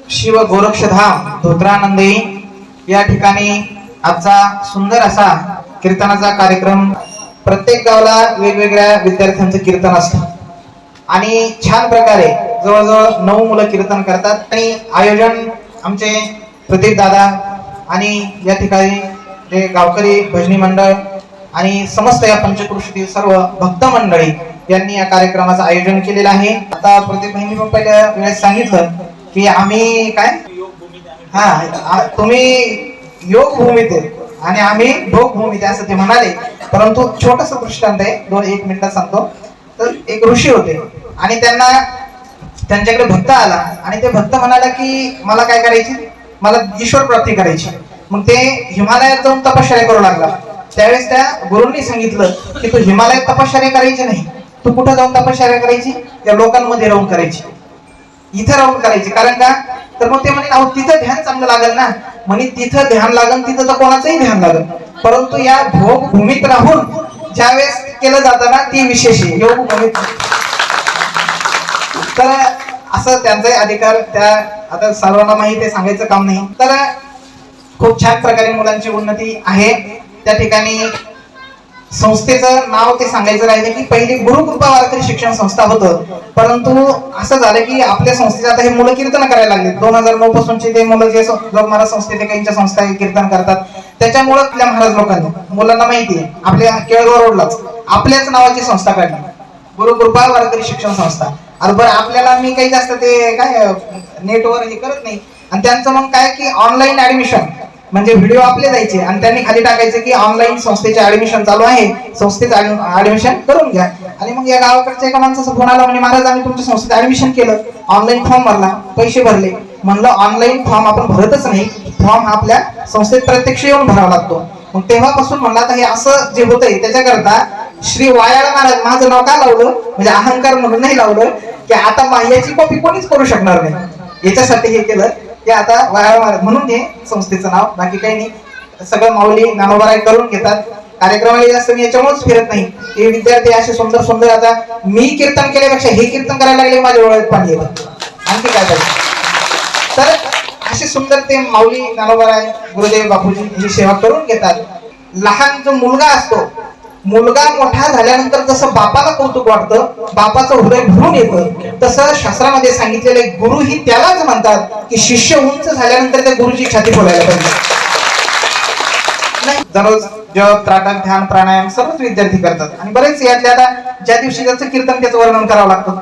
शिव गोरक्षधाम धोत्रानंदी या ठिकाणी आजचा सुंदर असा कीर्तनाचा कार्यक्रम. प्रत्येक गावाला वेगवेगळ्या विद्यार्थ्यांचं कीर्तन असतं आणि छान प्रकारे जवळजवळ 9 मुलं कीर्तन करतात आणि आयोजन आमचे प्रदीप दादा आणि या ठिकाणी जे गावकरी भजनी मंडळ आणि समस्त या पंचक्रोशीतील सर्व भक्त मंडळी यांनी या कार्यक्रमाचं आयोजन केलेलं आहे. आता प्रदीप भाईंनी पण पहिल्या वेळेस सांगितलं की आम्ही काय तुम्ही योग भूमीत आणि आम्ही भोग भूमीत असं ते म्हणाले. परंतु छोटस दृष्टांत आहे, 1 मिनिटात सांगतो. तर एक ऋषी होते आणि त्यांच्याकडे भक्त आला आणि ते भक्त म्हणाला की मला काय करायची, मला ईश्वर प्राप्ती करायची. मग ते हिमालयात जाऊन तपश्चर्या करू लागला. त्यावेळेस त्या गुरूंनी सांगितलं की तू हिमालयात तपश्चर्या करायची नाही, तू कुठं जाऊन तपश्चर्या करायची, त्या लोकांमध्ये राहून करायची, इथं राहून करायची. कारण का, तर मग ते म्हणे अहो तिथं ध्यान चांगलं लागेल ना. म्हणे तिथं ध्यान लागेल, तिथं तर कोणाचंही ध्यान लागेल, परंतु या भोग भूमीत राहून ज्यावेळेस केलं जातं ना ती विशेष आहे योग भूमीत. तर असं त्यांचे अधिकार त्या आता सर्वांना माहिती आहे, सांगायचं काम नाही. तर खूप छान प्रकारे मुलांची उन्नती आहे. त्या ठिकाणी संस्थेचं नाव ते सांगायचं राहिलं की पहिली गुरुकृपा वारकरी शिक्षण संस्था होतं, परंतु असं झालं की आपल्या संस्थेचे आता हे मुलं कीर्तन करायला लागले. 2009 पासूनचे ते मुलं जे लोक महाराज संस्थेच्या संस्था कीर्तन करतात, त्याच्यामुळे आपल्या महाराज लोकांनी मुलांना माहिती आहे आपल्या केळगाव रोडलाच आपल्याच नावाची संस्था काढली, गुरुकृपा वारकरी शिक्षण संस्था. अरे बरं, आपल्याला मी काही जास्त ते काय नेटवर हे करत नाही. आणि त्यांचं मग काय की ऑनलाईन ऍडमिशन म्हणजे व्हिडिओ आपले जायचे आणि त्यांनी खाली टाकायचे की ऑनलाईन संस्थेचे ऍडमिशन चालू आहे, संस्थेचं ऍडमिशन करून घ्या. आणि मग या गावाकडच्या एका माणसाचा फोन आला, म्हणजे महाराज आम्ही तुमच्या संस्थेत ऍडमिशन केलं, ऑनलाईन फॉर्म भरला, पैसे भरले. म्हणलं ऑनलाईन फॉर्म आपण भरतच नाही, फॉर्म आपल्या संस्थेत प्रत्यक्ष येऊन भरावा लागतो. मग तेव्हापासून म्हणलं आता हे असं जे होतंय त्याच्याकरता श्री वायाळ महाराज माझं नाव का लावलं, म्हणजे अहंकार म्हणून नाही लावलं की आता याची कॉपी कोणीच करू शकणार नाही, याच्यासाठी हे केलं की आता वायाळ महाराज म्हणून हे संस्थेचं नाव. बाकी काही नाही, सगळं माऊली ज्ञानोबा करून घेतात. कार्यक्रमाला जास्त मी याच्यामुळेच फिरत नाही. हे विद्यार्थी असे सुंदर सुंदर, आता मी कीर्तन केल्यापेक्षा हे कीर्तन करायला लागले, माझ्या डोळ्यात पाणी येतं, आणखी काय पाहिजे. तर असे सुंदर ते माऊली ज्ञानोबा गुरुदेव बापूजी ही सेवा करून घेतात. लहान जो मुलगा असतो, मुलगा मोठा झाल्यानंतर जसं बापाला कौतुक वाटतं, बापाचं हृदय भरून येतं, तसं शास्त्रामध्ये सांगितलेले गुरु ही त्यालाच म्हणतात की शिष्य उंच झाल्यानंतर त्या गुरुची ख्याती बोलायला पाहिजे. दररोज जप, त्राटक, ध्यान, प्राणायाम सर्वच विद्यार्थी करतात आणि बरेच यातले आता ज्या दिवशी त्याचं कीर्तन त्याचं वर्णन करावं लागतं.